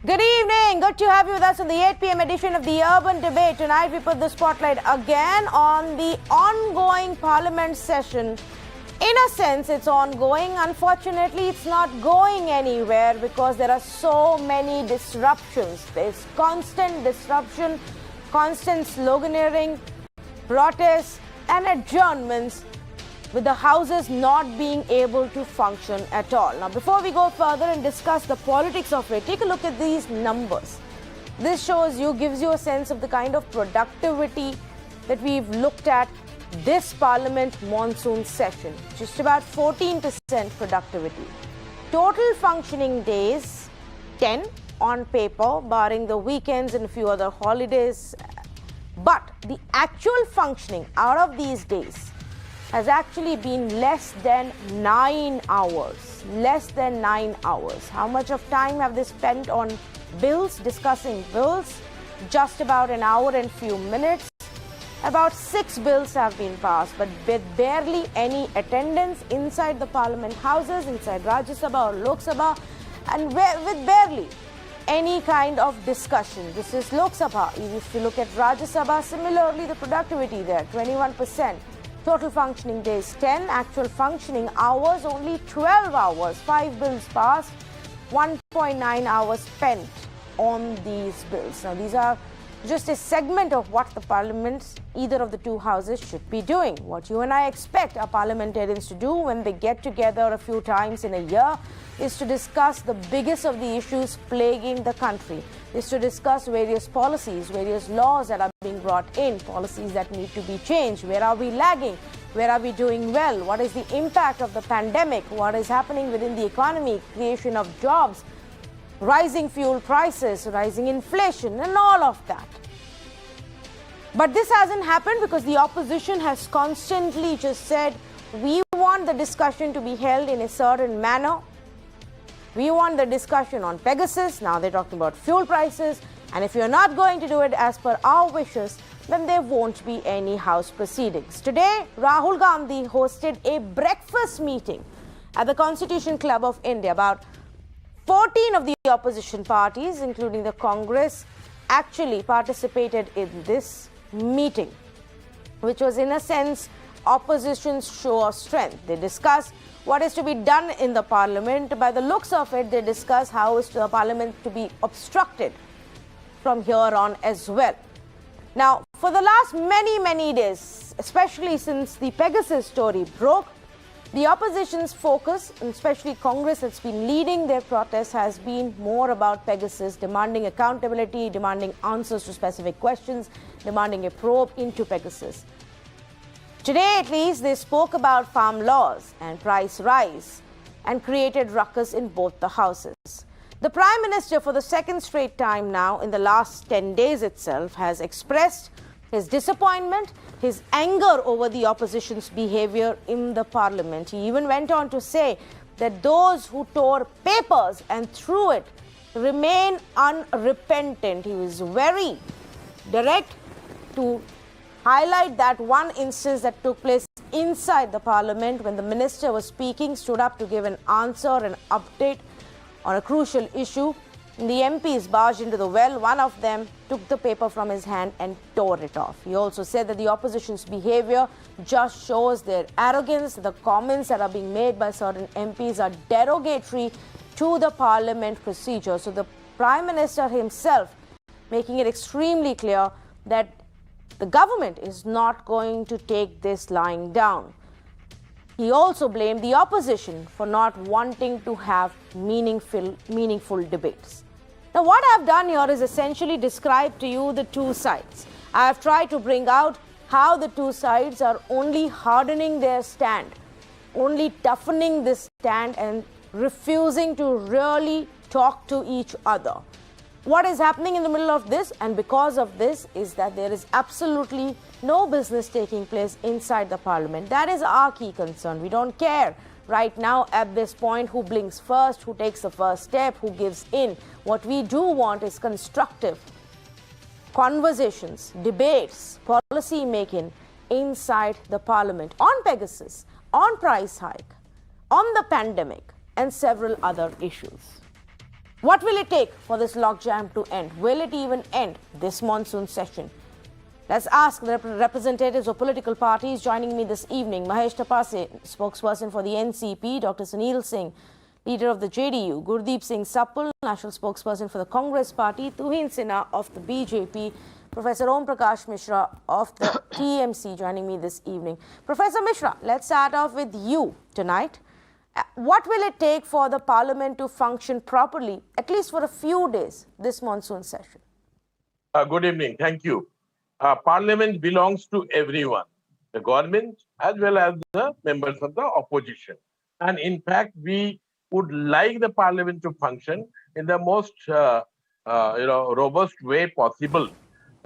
Good evening. Good to have you with us on the 8 p.m. edition of the Urban Debate. Tonight we put the spotlight again on the ongoing Parliament session. In a sense, it's ongoing. Unfortunately, it's not going anywhere because there are so many disruptions. There's constant disruption, constant sloganeering, protests and adjournments, with the houses not being able to function at all. Now, before we go further and discuss the politics of it, take a look at these numbers. This gives you a sense of the kind of productivity that we've looked at this Parliament monsoon session. Just about 14% productivity. Total functioning days, 10 on paper, barring the weekends and a few other holidays. But the actual functioning out of these days has actually been less than 9 hours. Less than 9 hours. How much of time have they spent on bills, discussing bills? Just about an hour and few minutes. About 6 bills have been passed, but with barely any attendance inside the Parliament houses, inside Rajya Sabha or Lok Sabha, and with barely any kind of discussion. This is Lok Sabha. If you look at Rajya Sabha, similarly the productivity there, 21%. Total functioning days 10, actual functioning hours only 12 hours, 5 bills passed, 1.9 hours spent on these bills. Now these are just a segment of what the parliaments, either of the two houses, should be doing. What you and I expect our parliamentarians to do when they get together a few times in a year is to discuss the biggest of the issues plaguing the country, is to discuss various policies, various laws that are being brought in, policies that need to be changed. Where are we lagging? Where are we doing well? What is the impact of the pandemic? What is happening within the economy? Creation of jobs, rising fuel prices, rising inflation, and all of that. But this hasn't happened because the opposition has constantly just said, we want the discussion to be held in a certain manner. We want the discussion on Pegasus. Now they're talking about fuel prices. And if you're not going to do it as per our wishes, then there won't be any House proceedings. Today, Rahul Gandhi hosted a breakfast meeting at the Constitution Club of India. About 14 of the opposition parties, including the Congress, actually participated in this meeting, which was in a sense opposition's show of strength. They discussed what is to be done in the parliament. By the looks of it, they discuss how is the parliament to be obstructed from here on as well. Now, for the last many days, especially since the Pegasus story broke, the opposition's focus, and especially Congress that's been leading their protests, has been more about Pegasus, demanding accountability, demanding answers to specific questions, demanding a probe into Pegasus. Today, at least, they spoke about farm laws and price rise and created ruckus in both the houses. The Prime Minister, for the second straight time now in the last 10 days itself, has expressed his disappointment, his anger over the opposition's behavior in the parliament. He even went on to say that those who tore papers and threw it remain unrepentant. He was very direct to highlight that one instance that took place inside the parliament when the minister was speaking, stood up to give an answer, an update on a crucial issue. The MPs barged into the well. One of them took the paper from his hand and tore it off. He also said that the opposition's behavior just shows their arrogance. The comments that are being made by certain MPs are derogatory to the parliament procedure. So the Prime Minister himself making it extremely clear that the government is not going to take this lying down. He also blamed the opposition for not wanting to have meaningful debates. Now, what I've done here is essentially describe to you the two sides. I have tried to bring out how the two sides are only hardening their stand, only toughening this stand and refusing to really talk to each other. What is happening in the middle of this, and because of this, is that there is absolutely no business taking place inside the parliament. That is our key concern. We don't care right now at this point who blinks first, who takes the first step, who gives in. What we do want is constructive conversations, debates, policy making inside the parliament on Pegasus, on price hike, on the pandemic, and several other issues. What will it take for this logjam to end? Will it even end this monsoon session? Let's ask the representatives of political parties. Joining me this evening, Mahesh Tapase, spokesperson for the NCP, Dr. Sunil Singh, leader of the JDU, Gurdeep Singh Sappal, national spokesperson for the Congress Party, Tuhin Sinha of the BJP, Professor Om Prakash Mishra of the TMC joining me this evening. Professor Mishra, let's start off with you tonight. What will it take for the parliament to function properly, at least for a few days, this monsoon session? Good evening. Thank you. Parliament belongs to everyone, the government as well as the members of the opposition. And in fact, we would like the parliament to function in the most robust way possible.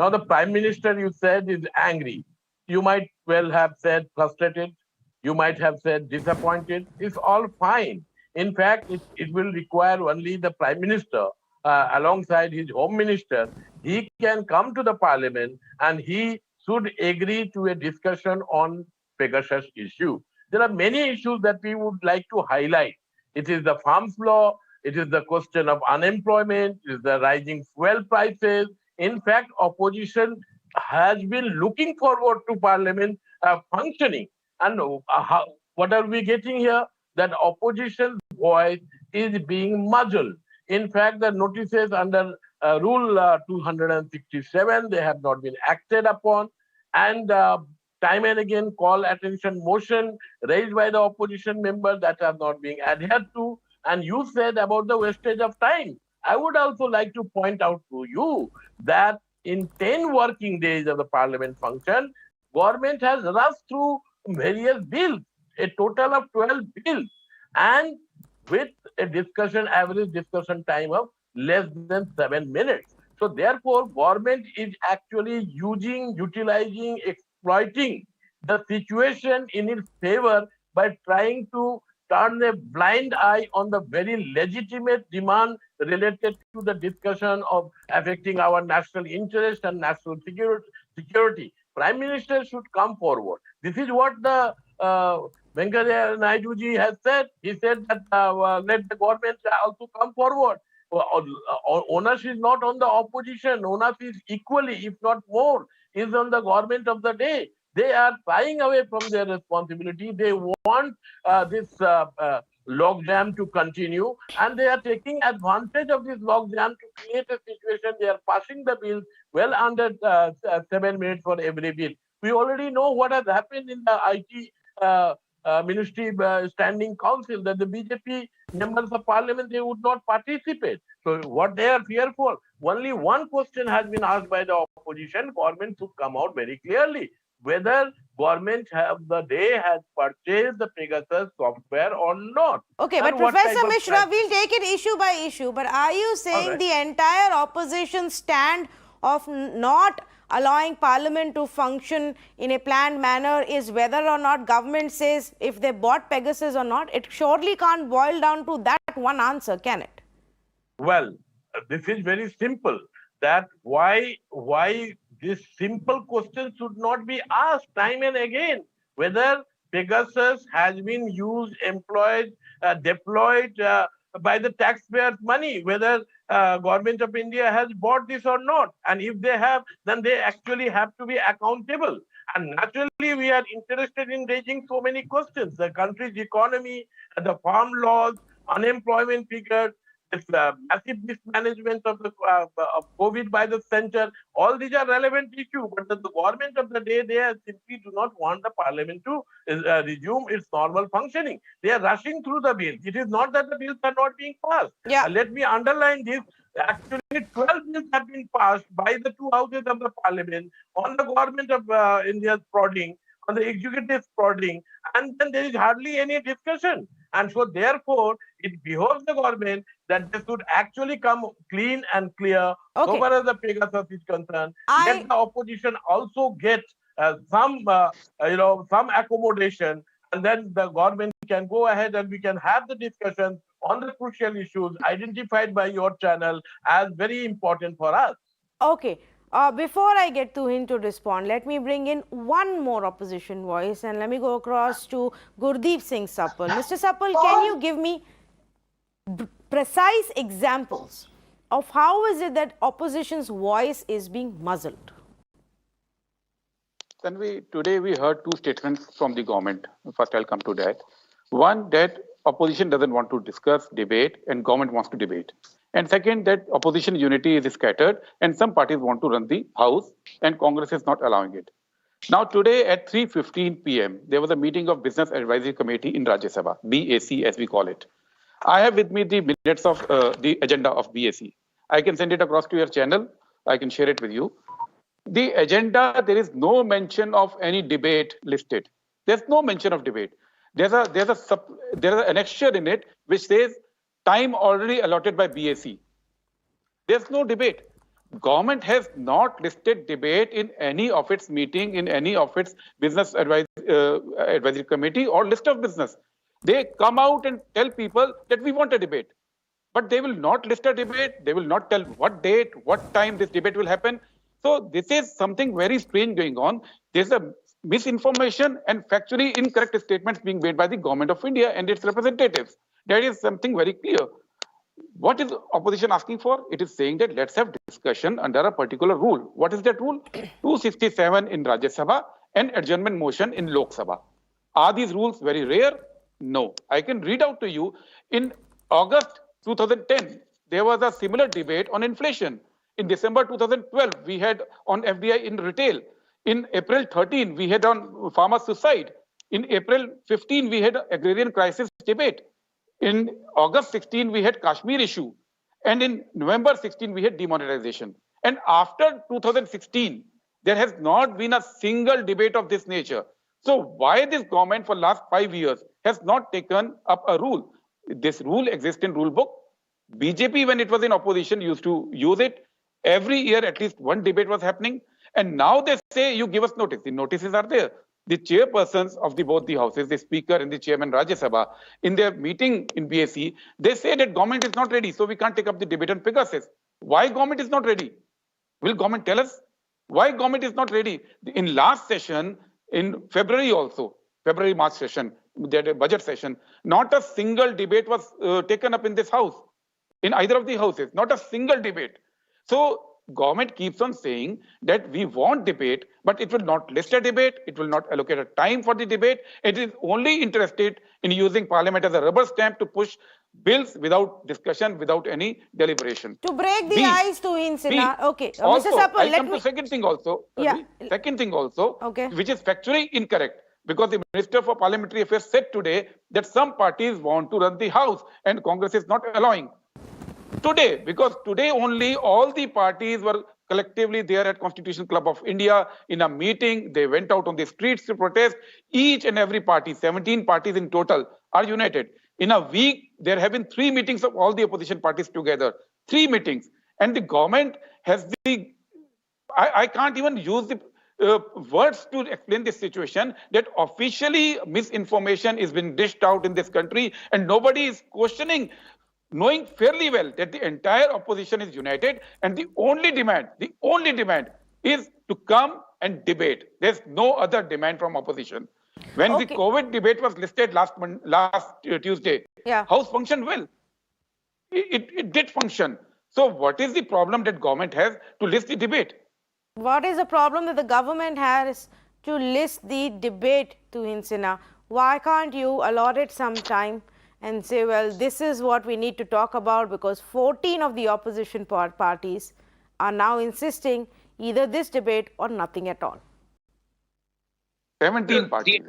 Now, the Prime Minister, you said, is angry. You might well have said frustrated. You might have said disappointed. It's all fine. In fact, it will require only the Prime Minister alongside his Home Minister. He can come to the Parliament and he should agree to a discussion on Pegasus issue. There are many issues that we would like to highlight. It is the farms law. It is the question of unemployment. It is the rising fuel prices. In fact, opposition has been looking forward to Parliament functioning. And what are we getting here? That opposition's voice is being muzzled. In fact, the notices under Rule 267, they have not been acted upon. And time and again, call attention motion raised by the opposition members that are not being adhered to. And you said about the wastage of time. I would also like to point out to you that in 10 working days of the parliament function, government has rushed through various bills, a total of 12 bills, and with a average discussion time of less than 7 minutes. So therefore, government is actually utilizing, exploiting the situation in its favor by trying to turn a blind eye on the very legitimate demand related to the discussion of affecting our national interest and national security. Prime Minister should come forward. This is what the Venkaiah Naidu ji has said. He said that let the government also come forward. Onus is not on the opposition. Onus is equally, if not more, is on the government of the day. They are shying away from their responsibility. They want this logjam to continue, and they are taking advantage of this logjam to create a situation. They are passing the bills well under 7 minutes for every bill. We already know what has happened in the IT Ministry Standing Council, that the BJP members of parliament, they would not participate. So what they are fearful, only one question has been asked by the opposition. Government should come out very clearly whether government has purchased the Pegasus software or not. Okay, but Professor Mishra, we'll take it issue by issue. But are you saying the entire opposition stand of not allowing parliament to function in a planned manner is whether or not government says if they bought Pegasus or not? It surely can't boil down to that one answer, can it? Well, this is very simple. That why this simple question should not be asked time and again, whether Pegasus has been used, employed, deployed by the taxpayers' money, whether government of India has bought this or not. And if they have, then they actually have to be accountable. And naturally, we are interested in raising so many questions. The country's economy, the farm laws, unemployment figures, this massive mismanagement of the COVID by the center, all these are relevant issues. But the government of the day, they simply do not want the parliament to resume its normal functioning. They are rushing through the bills. It is not that the bills are not being passed. Yeah. Let me underline this. Actually, 12 bills have been passed by the two houses of the parliament on the government of India's prodding, on the executive's prodding, and then there is hardly any discussion. And so therefore, it behoves the government that they should actually come clean and clear so far as the Pegasus is concerned. Let the opposition also get some accommodation, and then the government can go ahead and we can have the discussion on the crucial issues identified by your channel as very important for us. Okay. Before I get to him to respond, let me bring in one more opposition voice and let me go across to Gurdeep Singh Sappal. Mr. Sappal, can you give me precise examples of how is it that opposition's voice is being muzzled? Today we heard two statements from the government. First, I'll come to that. One, that opposition doesn't want to discuss, debate, and government wants to debate. And second, that opposition unity is scattered, and some parties want to run the house, and Congress is not allowing it. Now, today at 3:15 p.m., there was a meeting of Business Advisory Committee in Rajya Sabha, BAC as we call it. I have with me the minutes of the agenda of BAC. I can send it across to your channel. I can share it with you. The agenda, there is no mention of any debate listed. There's no mention of debate. There's an annexure in it which says time already allotted by BAC. There's no debate. Government has not listed debate in any of its meeting, in any of its business advisory committee or list of business. They come out and tell people that we want a debate. But they will not list a debate. They will not tell what date, what time this debate will happen. So this is something very strange going on. There's a misinformation and factually incorrect statements being made by the government of India and its representatives. That is something very clear. What is opposition asking for? It is saying that let's have discussion under a particular rule. What is that rule? 267 in Rajya Sabha and adjournment motion in Lok Sabha. Are these rules very rare? No. I can read out to you. In August 2010, there was a similar debate on inflation. In December 2012, we had on FDI in retail. In April 13, we had on farmer suicide. In April 15, we had agrarian crisis debate. In August 16, we had Kashmir issue. And in November 16, we had demonetization. And after 2016, there has not been a single debate of this nature. So why this government for last 5 years has not taken up a rule? This rule exists in rule book. BJP, when it was in opposition, used to use it. Every year, at least one debate was happening. And now they say, you give us notice. The notices are there. The chairpersons of both the houses, the speaker and the chairman Rajya Sabha, in their meeting in BAC, they say that government is not ready, so we can't take up the debate on Pegasus. Why government is not ready? Will government tell us? Why government is not ready? In last session, in February also, February-March session, that budget session, not a single debate was taken up in this house, in either of the houses, not a single debate. So government keeps on saying that we want debate, but it will not list a debate, it will not allocate a time for the debate. It is only interested in using parliament as a rubber stamp to push bills without discussion, without any deliberation. To break the ice to Sinha. Okay, also, Mr. Sapul, let me... Second thing also, second thing also, okay, which is factually incorrect, because the Minister for Parliamentary Affairs said today that some parties want to run the house and Congress is not allowing. Today, because today only all the parties were collectively there at Constitutional Club of India in a meeting. They went out on the streets to protest. Each and every party, 17 parties in total, are united. In a week, there have been 3 meetings of all the opposition parties together. 3 meetings. And the government has the... I can't even use the words to explain this situation, that officially misinformation is being dished out in this country and nobody is questioning, knowing fairly well that the entire opposition is united and the only demand is to come and debate. There's no other demand from opposition. When the COVID debate was listed last Tuesday, House functioned well. It did function. So what is the problem that government has to list the debate? What is the problem that the government has to list the debate to Sinha? Why can't you allot it some time and say, well, this is what we need to talk about, because 14 of the opposition parties are now insisting either this debate or nothing at all. 17 parties.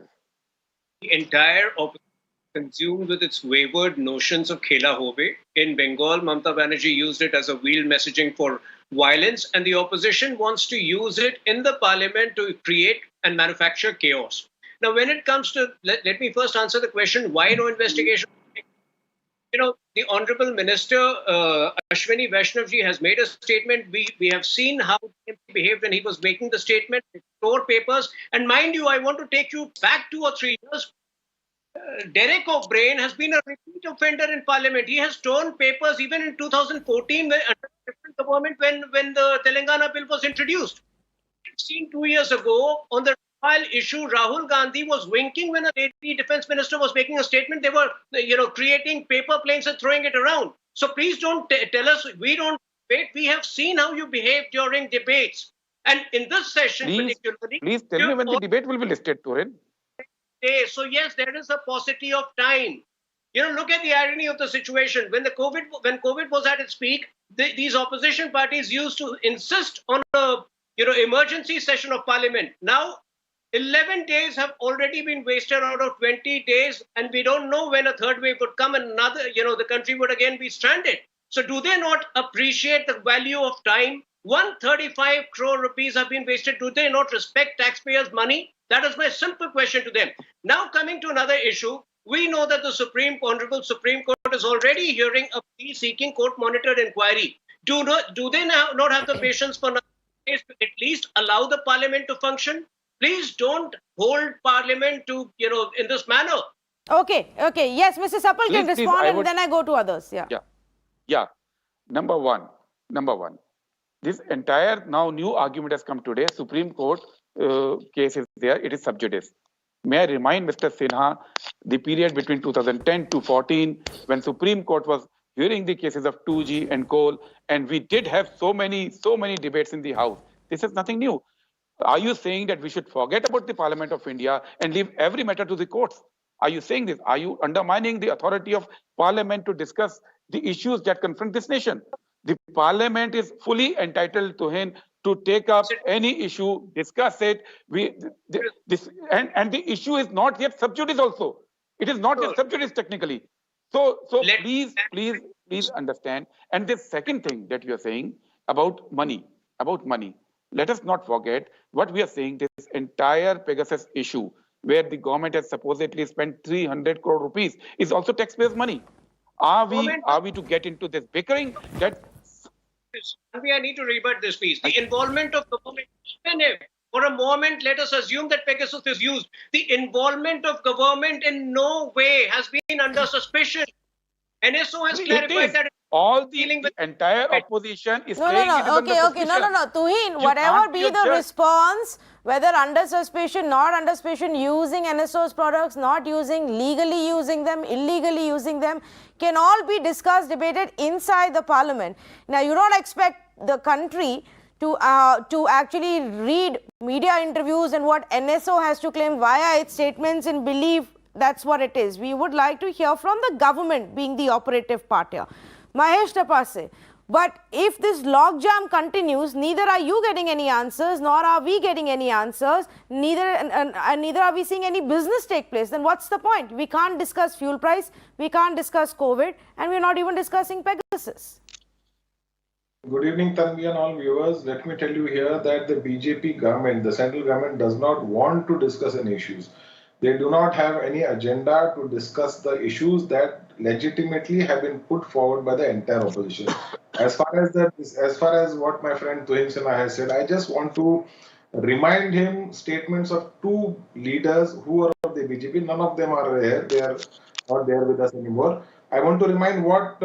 The entire opposition consumed with its wayward notions of Khela Hobe. In Bengal, Mamata Banerjee used it as a wheel messaging for violence, and the opposition wants to use it in the parliament to create and manufacture chaos. Now, when it comes to, let me first answer the question, why no investigation? You know, the Honorable Minister, Ashwini Vaishnav ji, has made a statement. We have seen how he behaved when he was making the statement, store papers. And mind you, I want to take you back 2 or 3 years. Derek O'Brien has been a repeat offender in Parliament. He has torn papers even in 2014 under a different government when the Telangana bill was introduced. We've seen 2 years ago on the high-profile issue. Rahul Gandhi was winking when a lady defense minister was making a statement. They were, creating paper planes and throwing it around. So please don't tell us we don't debate. We have seen how you behave during debates. And in this session particularly... Please tell me when the debate will be listed, Turin. So yes, there is a paucity of time. Look at the irony of the situation. When COVID was at its peak, these opposition parties used to insist on a emergency session of parliament. Now, 11 days have already been wasted out of 20 days, and we don't know when a third wave would come and the country would again be stranded. So do they not appreciate the value of time? 135 crore rupees have been wasted. Do they not respect taxpayers' money? That is my simple question to them. Now, coming to another issue, we know that the Honorable Supreme Court is already hearing a plea seeking court-monitored inquiry. Do they now not have the patience for to at least allow the parliament to function? Please don't hold parliament to, in this manner. Okay. Yes, Mr. Sapal can respond and then I go to others. Yeah. Number one. This entire now new argument has come today. Supreme Court case is there. It is sub judice. May I remind Mr. Sinha, the period between 2010 to 14, when Supreme Court was hearing the cases of 2G and coal, and we did have so many debates in the House. This is nothing new. Are you saying that we should forget about the Parliament of India and leave every matter to the courts? Are you saying this? Are you undermining the authority of Parliament to discuss the issues that confront this nation? The Parliament is fully entitled to take up any issue, discuss it. And the issue is not yet sub judice also. It is not yet sub judice technically. So please understand. And the second thing that we are saying about money. Let us not forget what we are saying. This entire Pegasus issue, where the government has supposedly spent 300 crore rupees, is also taxpayers' money. Are we to get into this bickering that? I need to rebut this piece. The involvement of government, even if for a moment let us assume that Pegasus is used, the involvement of government in no way has been under suspicion. NSO has clarified that. All the entire opposition is saying it is under suspicion. No. Tuhin, whatever be the response, whether under suspicion, not under suspicion, using NSO's products, not legally using them, illegally using them, can all be discussed, debated inside the parliament. Now, you don't expect the country to actually read media interviews and what NSO has to claim via its statements and believe that's what it is. We would like to hear from the government being the operative part here. Mahesh Tapase, but if this logjam continues, neither are you getting any answers, nor are we getting any answers, neither are we seeing any business take place. Then what's the point? We can't discuss fuel price, we can't discuss COVID, and we're not even discussing Pegasus. Good evening, Tanvi and all viewers. Let me tell you here that the BJP government, the central government, does not want to discuss any issues. They do not have any agenda to discuss the issues that legitimately have been put forward by the entire opposition. As far as what my friend Tuhin Sinha has said, I just want to remind him statements of two leaders who are of the BJP. None of them are here. They are not there with us anymore. I want to remind what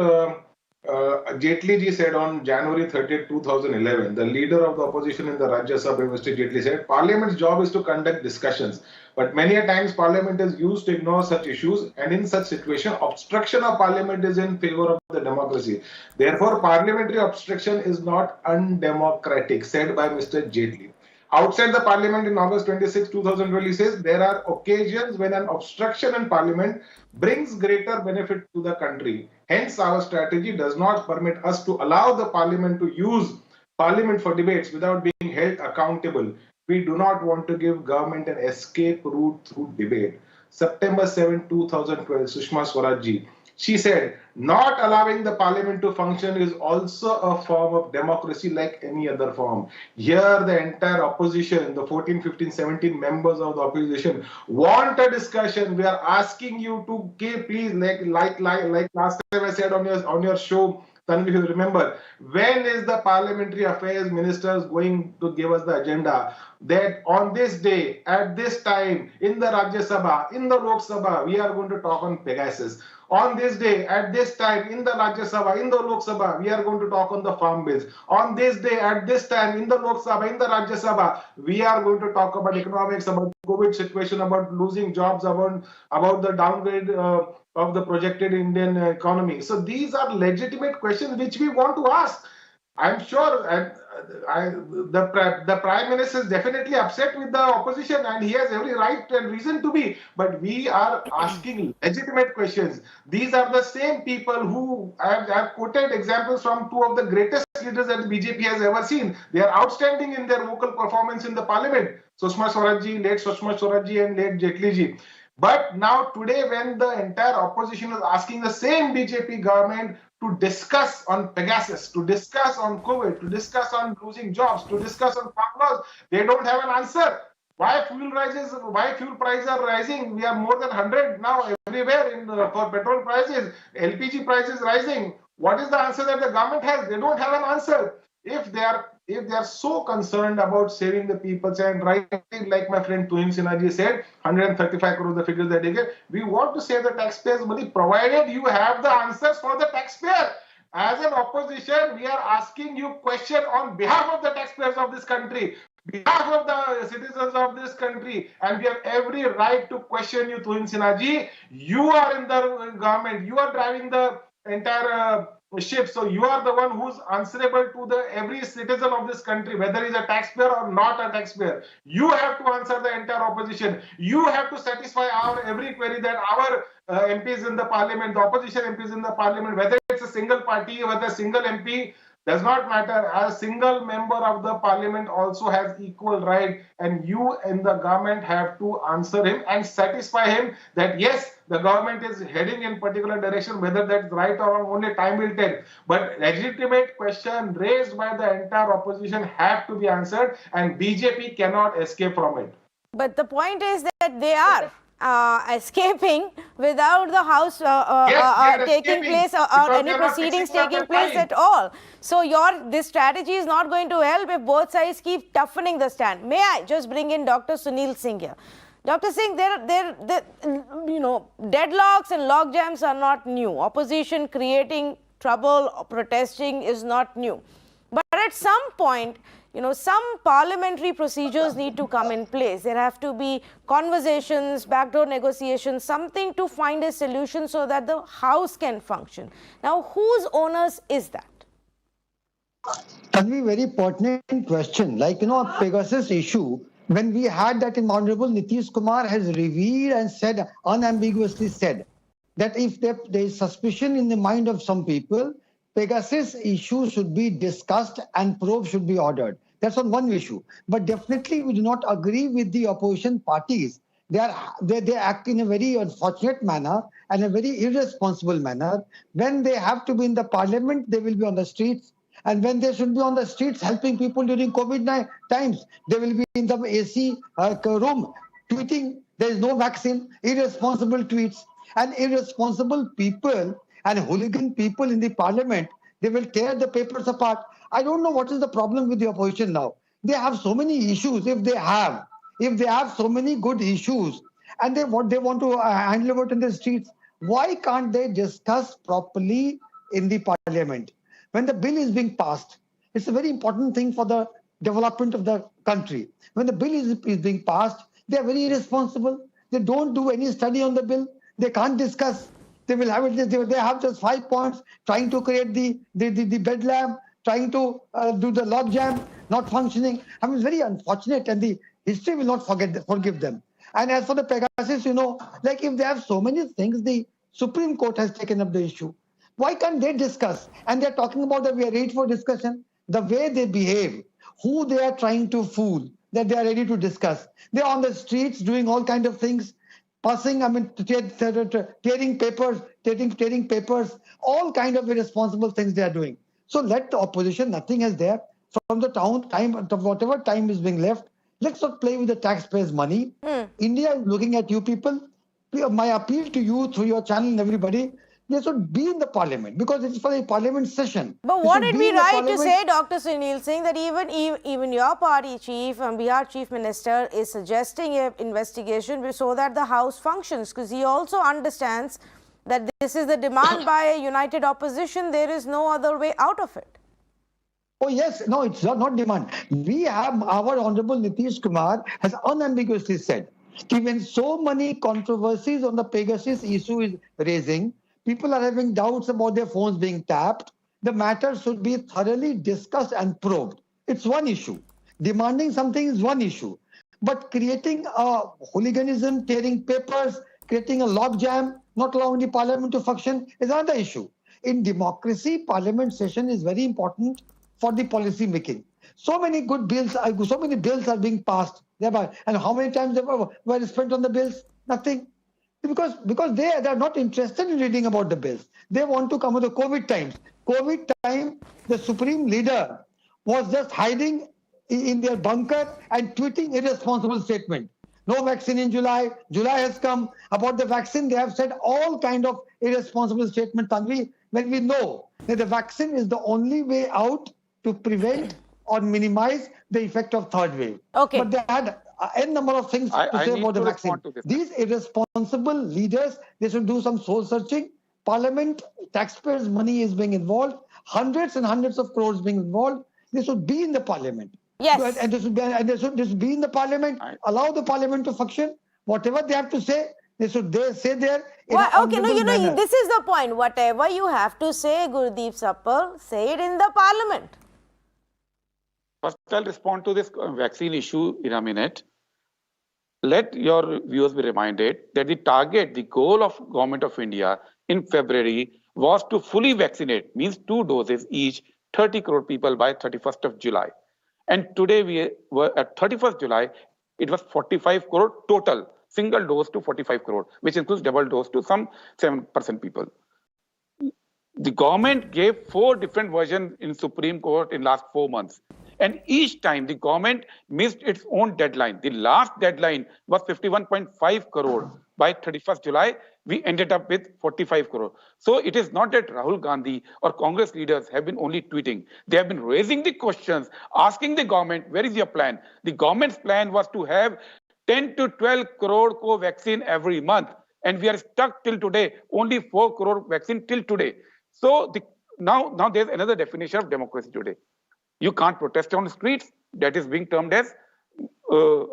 Jaitley ji said on January 30th, 2011. The leader of the opposition in the Rajya Sabha, Mr. Jaitley, said, Parliament's job is to conduct discussions. But many a times Parliament is used to ignore such issues, and in such situation, obstruction of Parliament is in favor of the democracy. Therefore, parliamentary obstruction is not undemocratic, said by Mr. Jaitley. Outside the Parliament in August 26, 2012, he says, there are occasions when an obstruction in Parliament brings greater benefit to the country. Hence, our strategy does not permit us to allow the Parliament to use Parliament for debates without being held accountable. We do not want to give government an escape route through debate. September 7, 2012, Sushma Swaraj ji, she said, not allowing the Parliament to function is also a form of democracy like any other form. Here, the entire opposition, the 14, 15, 17 members of the opposition want a discussion. We are asking you to give, please, like last time I said on your show, Tanvi, if you remember, when is the Parliamentary Affairs Ministers going to give us the agenda that on this day, at this time, in the Rajya Sabha, in the Lok Sabha, we are going to talk on Pegasus? on this day, at this time, in the Rajya Sabha, in the Lok Sabha, we are going to talk on the farm bills. On this day, at this time, in the Lok Sabha, in the Rajya Sabha, we are going to talk about economics, about COVID situation, about losing jobs, about the downgrade of the projected Indian economy. So these are legitimate questions which we want to ask. I'm sure the Prime Minister is definitely upset with the opposition, and he has every right and reason to be. But we are asking legitimate questions. These are the same people who I've quoted examples from two of the greatest leaders that the BJP has ever seen. They are outstanding in their vocal performance in the parliament. Sushma Swaraj ji, late Sushma Swaraj ji, and late Jaitley ji. But now today, when the entire opposition is asking the same BJP government to discuss on Pegasus, to discuss on COVID, to discuss on losing jobs, to discuss on farm laws, they don't have an answer. Why fuel prices are rising? We are more than 100 now everywhere for petrol prices, LPG prices rising. What is the answer that the government has? They don't have an answer. If they are so concerned about saving the people, and right, like my friend Tuhin Sinha ji said, 135 crores the figures that they get, we want to save the taxpayers' money, provided you have the answers for the taxpayer. As an opposition, we are asking you question on behalf of the taxpayers of this country, behalf of the citizens of this country, and we have every right to question you, Tuhin Sinha ji. You are in the government, you are driving the entire ship, so you are the one who's answerable to every citizen of this country, whether he's a taxpayer or not a taxpayer. You have to answer the entire opposition. You have to satisfy our every query that our MPs in the parliament, the opposition MPs in the parliament, whether it's a single party, whether a single MP, does not matter. A single member of the parliament also has equal right, and you in the government have to answer him and satisfy him that yes, the government is heading in particular direction. Whether that's right or wrong, only time will tell. But legitimate question raised by the entire opposition have to be answered, and BJP cannot escape from it. But the point is that they are escaping without the House taking place or any proceedings taking place at all. So this strategy is not going to help if both sides keep toughening the stand. May I just bring in Dr. Sunil Singh here? Dr. Singh, deadlocks and logjams are not new. Opposition creating trouble, protesting is not new. But at some point, some parliamentary procedures need to come in place. There have to be conversations, backdoor negotiations, something to find a solution so that the House can function. Now, whose onus is that? That will be a very pertinent question. Like, a Pegasus issue, when we had that, Honorable Nitish Kumar has revealed and said, unambiguously said, that if there is suspicion in the mind of some people, Pegasus issue should be discussed and probe should be ordered. That's on one issue. But definitely we do not agree with the opposition parties. They act in a very unfortunate manner and a very irresponsible manner. When they have to be in the parliament, they will be on the streets. And when they should be on the streets helping people during COVID times, they will be in the AC room tweeting there is no vaccine, irresponsible tweets. And irresponsible people and hooligan people in the parliament, they will tear the papers apart. I don't know what is the problem with the opposition now. They have so many issues. If they have so many good issues and they want to handle it in the streets, why can't they discuss properly in the parliament? When the bill is being passed, it's a very important thing for the development of the country. When the bill is being passed, they are very irresponsible. They don't do any study on the bill. They can't discuss. They will have it. They have just 5 points, trying to create the bedlam, trying to do the logjam, not functioning. I mean, it's very unfortunate, and the history will not forgive them. And as for the Pegasus, like if they have so many things, the Supreme Court has taken up the issue. Why can't they discuss? And they're talking about that we are ready for discussion. The way they behave, who they are trying to fool, that they are ready to discuss. They're on the streets doing all kinds of things. Passing, tearing papers, all kind of irresponsible things they are doing. So let the opposition, nothing is there. From the whatever time is being left, let's not play with the taxpayers' money. India is looking at you people. My appeal to you through your channel and everybody, they should be in the parliament because it's for a parliament session. But what it be right to say, Dr. Sunil Singh, that even your party chief and Bihar chief minister is suggesting an investigation so that the House functions, because he also understands that this is the demand by a united opposition. There is no other way out of it. Oh yes, no, it's not demand. We have our Honorable Nitish Kumar has unambiguously said, when so many controversies on the Pegasus issue is raising, people are having doubts about their phones being tapped, the matter should be thoroughly discussed and probed. It's one issue. Demanding something is one issue. But creating a hooliganism, tearing papers, creating a logjam, not allowing the parliament to function is another issue. In democracy, parliament session is very important for the policy making. So many good bills, so many bills are being passed thereby. And how many times were spent on the bills? Nothing. Because they are not interested in reading about the bills. They want to come with the COVID times. COVID time, the supreme leader was just hiding in their bunker and tweeting irresponsible statement. No vaccine in July. July has come. About the vaccine, they have said all kind of irresponsible statement, Tanvi, when we know that the vaccine is the only way out to prevent or minimize the effect of third wave. Okay. But they had n number of things to say about the vaccine. These irresponsible leaders, they should do some soul searching. Parliament, taxpayers' money is being involved. Hundreds and hundreds of crores being involved. They should be in the parliament. Yes. And they should be in the parliament, allow the parliament to function. Whatever they have to say, they should say there. Okay, no, this is the point. Whatever you have to say, Gurdeep Sappal, say it in the parliament. First, I'll respond to this vaccine issue in a minute. Let your viewers be reminded that the target, the goal of Government of India in February was to fully vaccinate, means 2 doses each, 30 crore people by 31st of July. And today we were at 31st July, it was 45 crore total, single dose to 45 crore, which includes double dose to some 7% people. The government gave 4 different versions in Supreme Court in last 4 months. And each time the government missed its own deadline. The last deadline was 51.5 crore. By 31st July, we ended up with 45 crore. So it is not that Rahul Gandhi or Congress leaders have been only tweeting. They have been raising the questions, asking the government, where is your plan? The government's plan was to have 10 to 12 crore co-vaccine every month. And we are stuck till today, only 4 crore vaccine till today. So now there's another definition of democracy today. You can't protest on the streets. That is being termed as,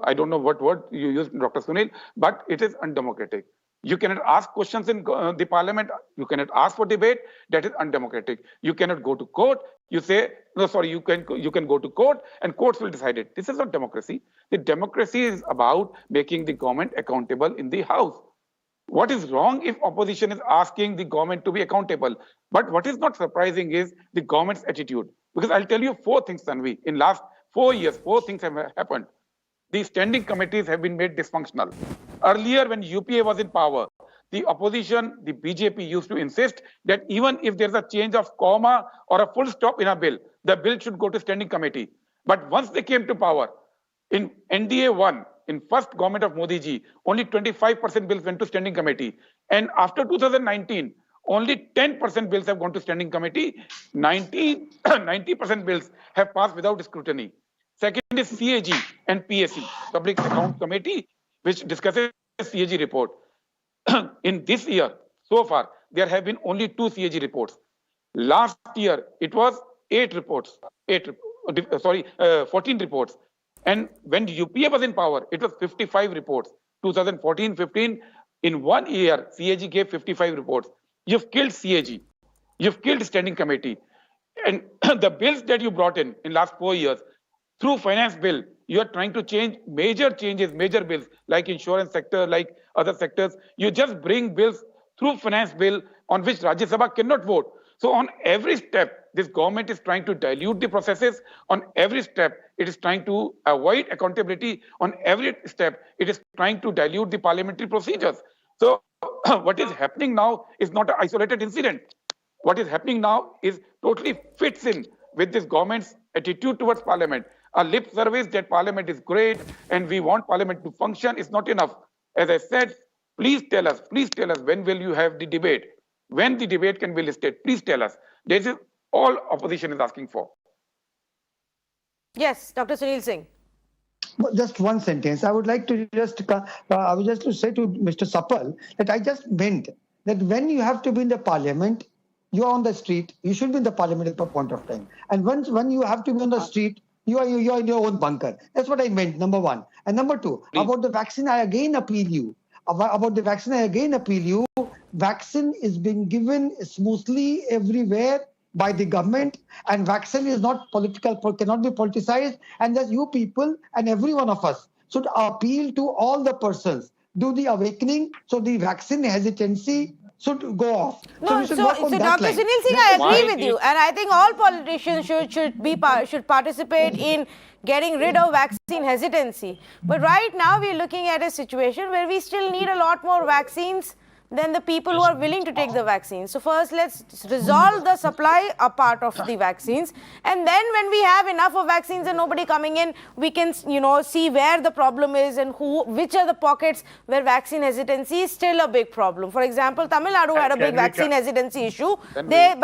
I don't know what word you used, Dr. Sunil, but it is undemocratic. You cannot ask questions in the parliament. You cannot ask for debate. That is undemocratic. You cannot go to court. You say, no, sorry, you can go to court and courts will decide it. This is not democracy. The democracy is about making the government accountable in the house. What is wrong if opposition is asking the government to be accountable? But what is not surprising is the government's attitude. Because I'll tell you 4 things, Tanvi. In last 4 years, 4 things have happened. The standing committees have been made dysfunctional. Earlier, when UPA was in power, the opposition, the BJP used to insist that even if there's a change of comma or a full stop in a bill, the bill should go to standing committee. But once they came to power, in NDA 1, in first government of Modi ji, only 25% bills went to standing committee. And after 2019, only 10% bills have gone to standing committee. 90% bills have passed without scrutiny. Second is CAG and PAC, Public Account Committee, which discusses CAG report. In this year, so far, there have been only 2 CAG reports. Last year, it was 14 reports. And when UPA was in power, it was 55 reports. 2014-15, in 1 year, CAG gave 55 reports. You've killed CAG. You've killed standing committee. And the bills that you brought in last 4 years, through finance bill, you are trying to change major changes, major bills, like insurance sector, like other sectors. You just bring bills through finance bill on which Rajya Sabha cannot vote. So on every step, this government is trying to dilute the processes. On every step, it is trying to avoid accountability. On every step, it is trying to dilute the parliamentary procedures. So what is happening now is not an isolated incident. What is happening now is totally fits in with this government's attitude towards parliament. A lip service that parliament is great and we want parliament to function is not enough. As I said, please tell us when will you have the debate? When the debate can be listed, please tell us. This is all opposition is asking for. Yes, Dr. Sunil Singh. Just one sentence. I would like to just say to Mr. Sappal that I just meant that when you have to be in the parliament, you are on the street. You should be in the parliament at a point of time. And when you have to be on the street, you are in your own bunker. That's what I meant, number one. And number two, about the vaccine, I again appeal you. About the vaccine, I again appeal you. Vaccine is being given smoothly everywhere by the government, and vaccine is not political, cannot be politicized. And that you people and every one of us should appeal to all the persons, do the awakening, so the vaccine hesitancy should go off. No, so Dr. Sunil Singh, I agree with you, and I think all politicians should participate in getting rid of vaccine hesitancy. But right now we are looking at a situation where we still need a lot more vaccines than the people who are willing to take the vaccine. So first, let's resolve the supply part of the vaccines, and then when we have enough of vaccines and nobody coming in, we can, see where the problem is and which are the pockets where vaccine hesitancy is still a big problem. For example, Tamil Nadu had a big vaccine hesitancy issue. They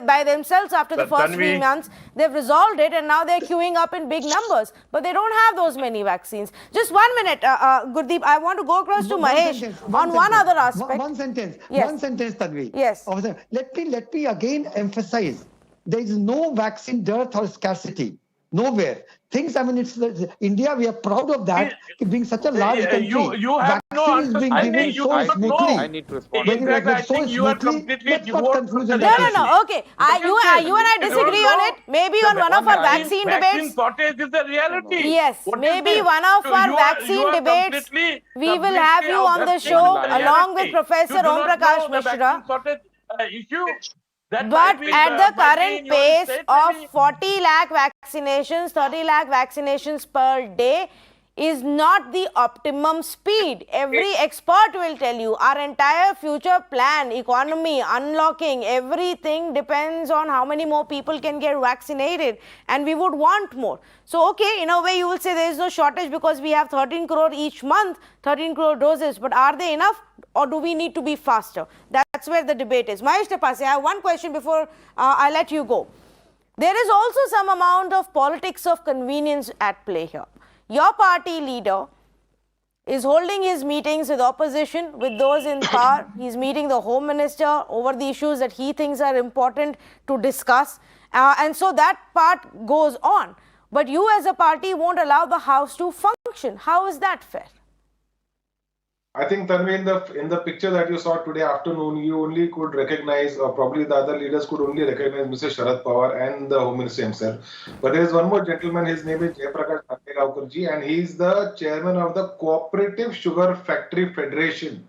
by themselves, after the first 3 months, they've resolved it, and now they're queuing up in big numbers. But they don't have those many vaccines. Just 1 minute, Gurdeep, I want to go across to Mahesh on one other aspect. One sentence, Tanvi. Yes. Let me again emphasize, there is no vaccine dearth or scarcity, nowhere. It's India, we are proud of that, being such a large country. You have no answer. Being given so smoothly. I need to respond. In fact, I think you are completely divorced. No, okay. You and I disagree on it. Maybe on one of our vaccine debates. Vaccine shortage is the reality. Yes, maybe one of our vaccine debates, we will have you on the show along with Professor Om Prakash Mishra. But at the current pace of 40 lakh vaccinations, 30 lakh vaccinations per day is not the optimum speed. Every expert will tell you our entire future plan, economy, unlocking, everything depends on how many more people can get vaccinated, and we would want more. So, okay, in a way you will say there is no shortage because we have 13 crore each month, 13 crore doses, but are they enough? Or do we need to be faster? That's where the debate is. Mahesh Tapase, I have one question before I let you go. There is also some amount of politics of convenience at play here. Your party leader is holding his meetings with opposition, with those in power. He's meeting the Home Minister over the issues that he thinks are important to discuss. And so that part goes on. But you as a party won't allow the House to function. How is that fair? I think, Tanvi, in the picture that you saw today afternoon, you only could recognize, or probably the other leaders could only recognize Mr. Sharad Pawar and the Home Minister himself. But there is one more gentleman, his name is Jayaprakash Khandelwalkarji, and he is the chairman of the Cooperative Sugar Factory Federation.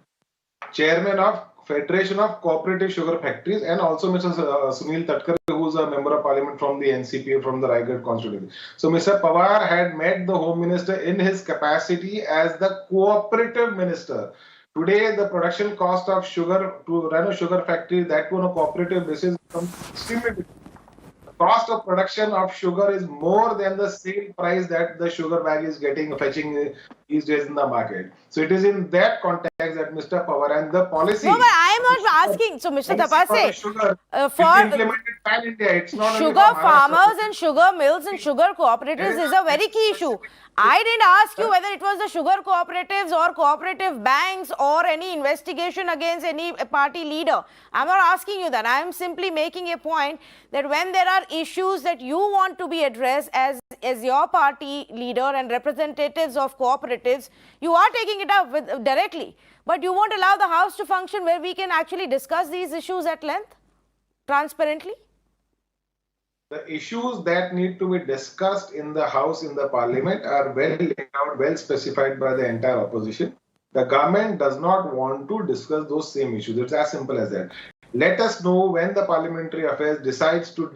Chairman of Federation of Cooperative Sugar Factories, and also Mr. Sunil Tatkar, who is a member of parliament from the NCP from the Raigad constituency. So Mr. Pawar had met the Home Minister in his capacity as the cooperative minister. Today, the production cost of sugar to run a sugar factory, that on a cooperative basis, becomes extremely difficult. The cost of production of sugar is more than the sale price that the sugar bag is fetching these days in the market. So it is in that context that Mr. Pawar and the policy. No, but I am not asking. So, Mr. Tapase, for implemented pan India, it's not sugar farmers and sugar mills and sugar cooperatives is a very key issue. I didn't ask you whether it was the sugar cooperatives or cooperative banks or any investigation against any party leader. I'm not asking you that. I am simply making a point that when there are issues that you want to be addressed as your party leader and representatives of cooperatives, you are taking it up directly. But you won't allow the House to function where we can actually discuss these issues at length, transparently? The issues that need to be discussed in the House, in the Parliament, are well laid out, well specified by the entire opposition. The government does not want to discuss those same issues. It's as simple as that. Let us know when the Parliamentary Affairs decides to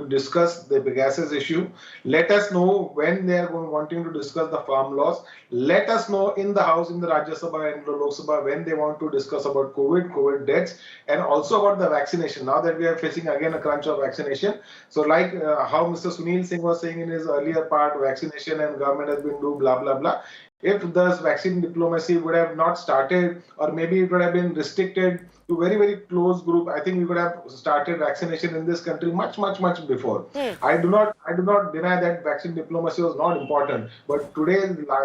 discuss the gases issue. Let us know when they are wanting to discuss the farm laws. Let us know in the House, in the Rajya Sabha and the Lok Sabha, when they want to discuss about COVID deaths, and also about the vaccination. Now that we are facing again a crunch of vaccination. So like how Mr. Sunil Singh was saying in his earlier part, vaccination and government has been doing blah, blah, blah. If this vaccine diplomacy would have not started, or maybe it would have been restricted to very, very close group, I think we could have started vaccination in this country much, much, much before. I do not deny that vaccine diplomacy was not important, but today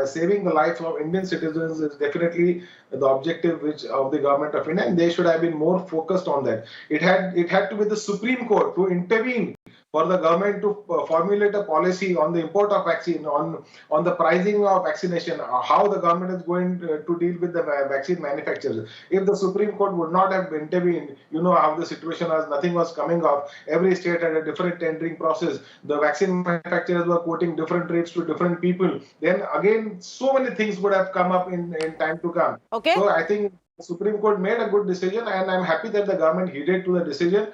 saving the life of Indian citizens is definitely the objective which of the government of India, and they should have been more focused on that. It had to be the Supreme Court to intervene for the government to formulate a policy on the import of vaccine, on the pricing of vaccination, how the government is going to deal with the vaccine manufacturers. If the Supreme Court would not have intervened, you know how the situation was, nothing was coming up. Every state had a different tendering process. The vaccine manufacturers were quoting different rates to different people. Then again, so many things would have come up in time to come. Okay. So I think the Supreme Court made a good decision, and I'm happy that the government heeded to the decision,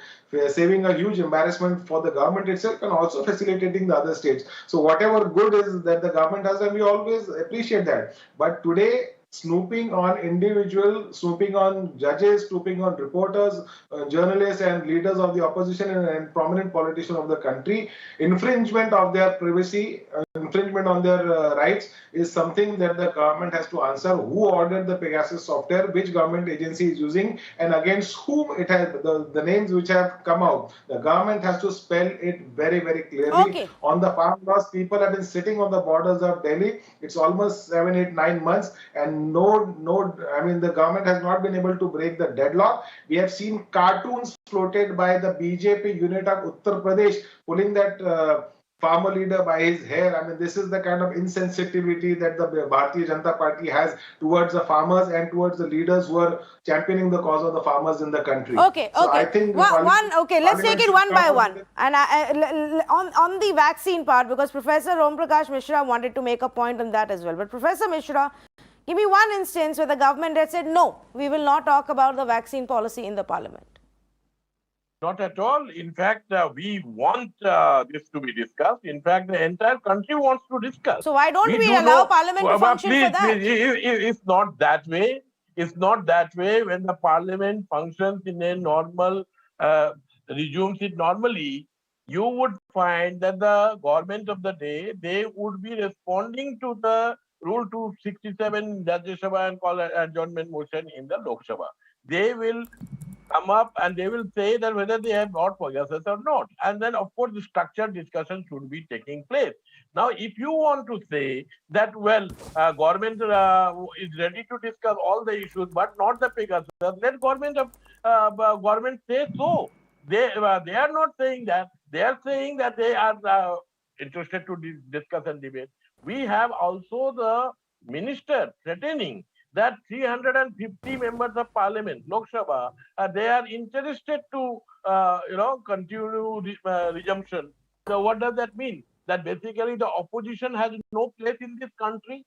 saving a huge embarrassment for the government itself and also facilitating the other states. So whatever good is that the government has done, we always appreciate that. But today, snooping on individuals, snooping on judges, snooping on reporters, journalists and leaders of the opposition and prominent politicians of the country, infringement of their privacy, infringement on their rights is something that the government has to answer. Who ordered the Pegasus software, which government agency is using, and against whom it has, the names which have come out. The government has to spell it very, very clearly. Okay. On the farm laws, people have been sitting on the borders of Delhi. It's almost 7, 8, 9 months, and the government has not been able to break the deadlock. We have seen cartoons floated by the BJP unit of Uttar Pradesh pulling that farmer leader by his hair. I mean, this is the kind of insensitivity that the Bharatiya Janata Party has towards the farmers and towards the leaders who are championing the cause of the farmers in the country. Okay, So okay. I think Let's take it one by one. Parliament- And on the vaccine part, because Professor Om Prakash Mishra wanted to make a point on that as well. But Professor Mishra, give me one instance where the government had said, no, we will not talk about the vaccine policy in the parliament. Not at all. In fact, we want this to be discussed. In fact, the entire country wants to discuss. So why don't we do allow know- parliament to Well, function please, for that? please, it's not that way. It's not that way. When the parliament functions in a normal, resumes it normally, you would find that the government of the day, they would be responding to the Rule 267 Rajya Sabha and call an adjournment motion in the Lok Sabha. They will come up and they will say that whether they have brought Pegasus or not. And then, of course, the structured discussion should be taking place. Now, if you want to say that, well, government is ready to discuss all the issues, but not the Pegasus, let government say so. They are not saying that. They are saying that they are interested to discuss and debate. We have also the minister threatening that 350 members of parliament, Lok Sabha, they are interested to, continue resumption. So what does that mean? That basically the opposition has no place in this country.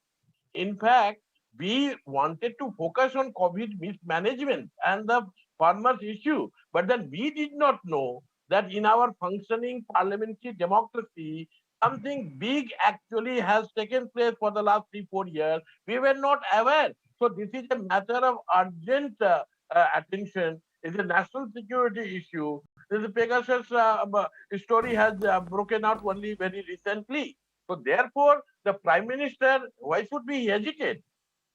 In fact, we wanted to focus on COVID mismanagement and the farmers issue, but then we did not know that in our functioning parliamentary democracy, something big actually has taken place for the last 3-4 years. We were not aware. So this is a matter of urgent attention. It's a national security issue. The Pegasus story has broken out only very recently. So therefore, the Prime Minister, why should we hesitate?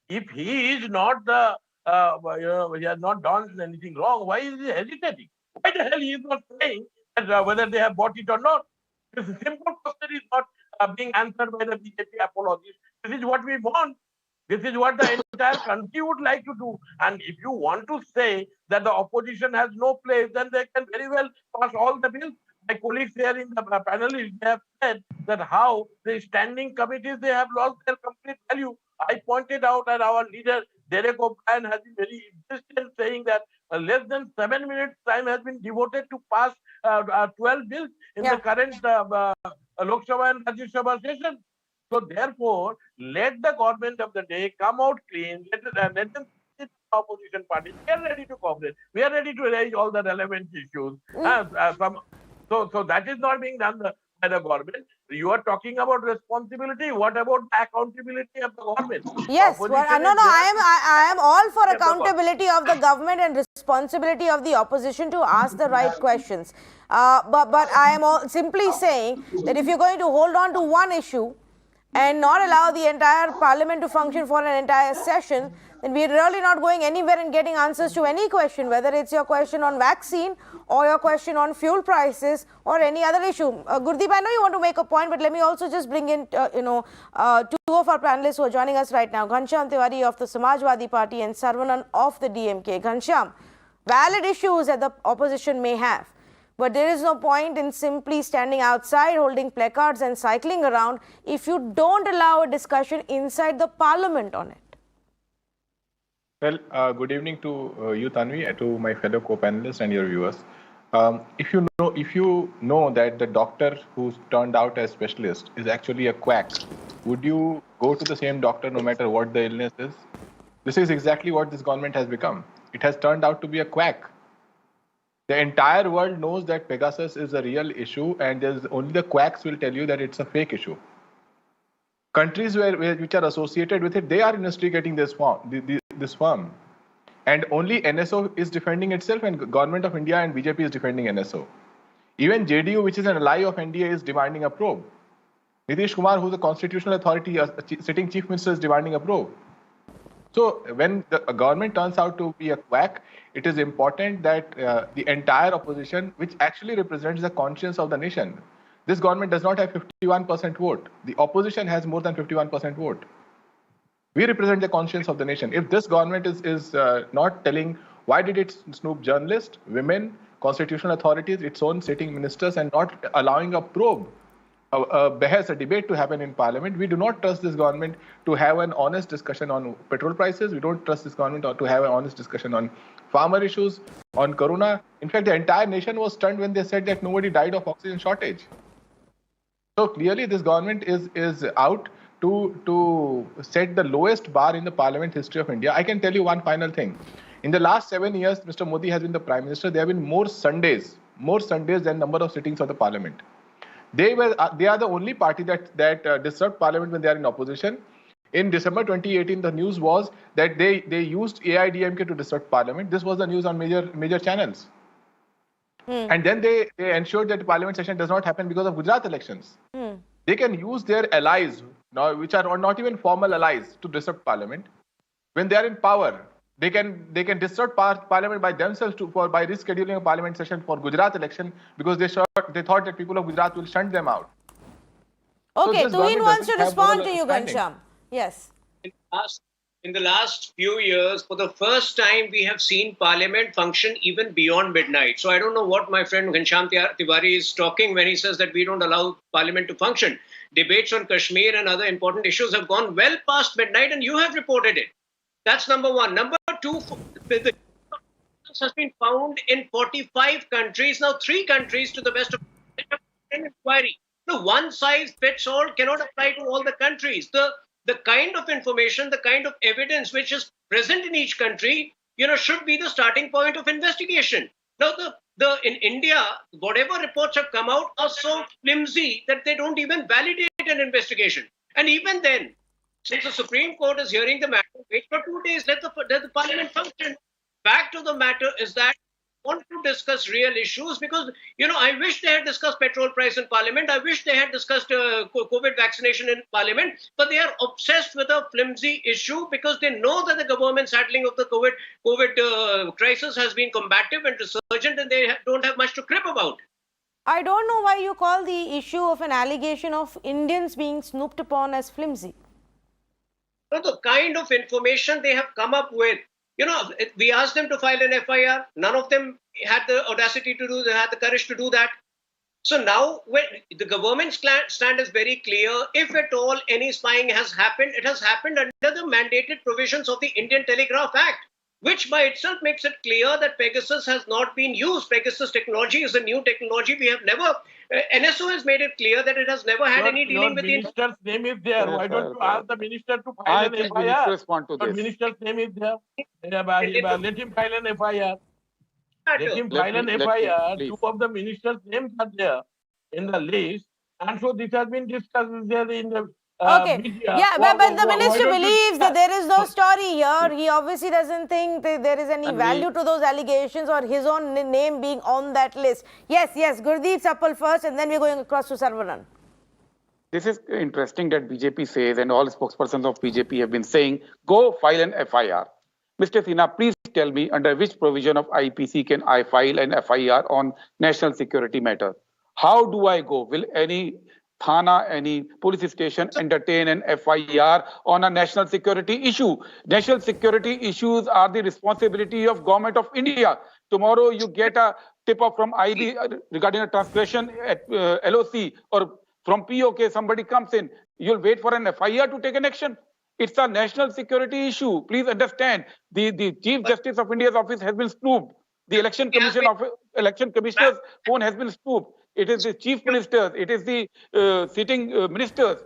If he is not he has not done anything wrong, why is he hesitating? Why the hell he is not saying that, whether they have bought it or not? This simple question is not being answered by the BJP apologists. This is what we want. This is what the entire country would like to do. And if you want to say that the opposition has no place, then they can very well pass all the bills. My colleagues here in the panel, they have said that how the standing committees, they have lost their complete value. I pointed out that our leader, Derek O'Brien, has been very insistent saying that less than 7 minutes time has been devoted to pass 12 bills in the current Lok Sabha and Rajya Sabha session. So therefore, let the government of the day come out clean. Let them sit the opposition party. We are ready to cooperate. We are ready to raise all the relevant issues. So that is not being done by the government. You are talking about responsibility. What about accountability of the government? Yes, I am all for accountability of the government and responsibility of the opposition to ask the right questions. But I am simply saying that if you're going to hold on to one issue and not allow the entire parliament to function for an entire session, then we're really not going anywhere and getting answers to any question, whether it's your question on vaccine or your question on fuel prices or any other issue. Gurdeep, I know you want to make a point, but let me also just bring in, two of our panelists who are joining us right now, Ghanshyam Tiwari of the Samajwadi Party and Saravanan of the DMK. Ghanshyam, valid issues that the opposition may have, but there is no point in simply standing outside, holding placards and cycling around if you don't allow a discussion inside the parliament on it. Well, good evening to you, Tanvi, to my fellow co-panelists and your viewers. If you know that the doctor who's turned out as specialist is actually a quack, would you go to the same doctor no matter what the illness is? This is exactly what this government has become. It has turned out to be a quack. The entire world knows that Pegasus is a real issue, and there's only the quacks will tell you that it's a fake issue. Countries which are associated with it, they are investigating this firm. And only NSO is defending itself, and Government of India and BJP is defending NSO. Even JDU, which is an ally of NDA, is demanding a probe. Nitish Kumar, who's a constitutional authority, a sitting chief minister, is demanding a probe. So when the government turns out to be a quack, it is important that the entire opposition, which actually represents the conscience of the nation, this government does not have 51% vote. The opposition has more than 51% vote. We represent the conscience of the nation. If this government is not telling why did it snoop journalists, women, constitutional authorities, its own sitting ministers, and not allowing a probe, a debate to happen in parliament, we do not trust this government to have an honest discussion on petrol prices. We don't trust this government to have an honest discussion on farmer issues, on corona. In fact, the entire nation was stunned when they said that nobody died of oxygen shortage. So clearly this government is out to set the lowest bar in the parliament history of India. I can tell you one final thing. In the last 7 years, Mr. Modi has been the Prime Minister. There have been more Sundays than number of sittings of the parliament. They are the only party that disrupt parliament when they are in opposition. In December 2018, the news was that they used AIDMK to disrupt parliament. This was the news on major channels. And then they ensured that the parliament session does not happen because of Gujarat elections. They can use their allies, now, which are not even formal allies, to disrupt parliament. When they are in power, they can disrupt parliament by themselves by rescheduling a parliament session for Gujarat election because they thought that people of Gujarat will shunt them out. Okay, So Tuhin wants to respond to you, Ghanshyam. Yes. In the last few years, for the first time, we have seen Parliament function even beyond midnight. So I don't know what my friend Ghanshyam Tiwari is talking when he says that we don't allow Parliament to function. Debates on Kashmir and other important issues have gone well past midnight, and you have reported it. That's number one. Number two, the has been found in 45 countries. Now, 3 countries, to the best of an inquiry. The one size fits all cannot apply to all the countries. The kind of information, the kind of evidence which is present in each country, should be the starting point of investigation. Now, in India, whatever reports have come out are so flimsy that they don't even validate an investigation. And even then, since the Supreme Court is hearing the matter, wait for 2 days, let the parliament function. Back to the matter is that I want to discuss real issues because, I wish they had discussed petrol price in parliament. I wish they had discussed COVID vaccination in parliament, but they are obsessed with a flimsy issue because they know that the government's handling of the COVID crisis has been combative and resurgent and they don't have much to crib about. I don't know why you call the issue of an allegation of Indians being snooped upon as flimsy. The kind of information they have come up with. We asked them to file an FIR. None of them had the audacity to do that, had the courage to do that. So now when the government's stand is very clear. If at all any spying has happened, it has happened under the mandated provisions of the Indian Telegraph Act, which by itself makes it clear that Pegasus has not been used. Pegasus technology is a new technology. We have never, NSO has made it clear that it has never had any dealing with the minister's name is there. Why don't you ask the minister to file I an think we FIR? need to respond to The this. minister's name is there. Let him file an FIR. Let him file an FIR. please. 2 of the ministers' names are there in the list. And so this has been discussed there in the Okay. media. Yeah, but the why minister don't you believes that discuss? there is no story here. He obviously doesn't think that there is any value to those allegations or his own name being on that list. Yes, Gurdeep Sappal first and then we're going across to Saravanan. This is interesting that BJP says, and all spokespersons of BJP have been saying, go file an FIR. Mr. Sinha, please tell me under which provision of IPC can I file an FIR on national security matter? How do I go? Will any Thana, any police station entertain an FIR on a national security issue? National security issues are the responsibility of Government of India. Tomorrow you get a tip off from IB regarding a transgression at LOC, or from POK somebody comes in, you'll wait for an FIR to take an action. It's a national security issue. Please understand, the Chief Justice of India's office has been snooped. The election commissioner's phone has been snooped. It is the chief ministers, it is the sitting ministers,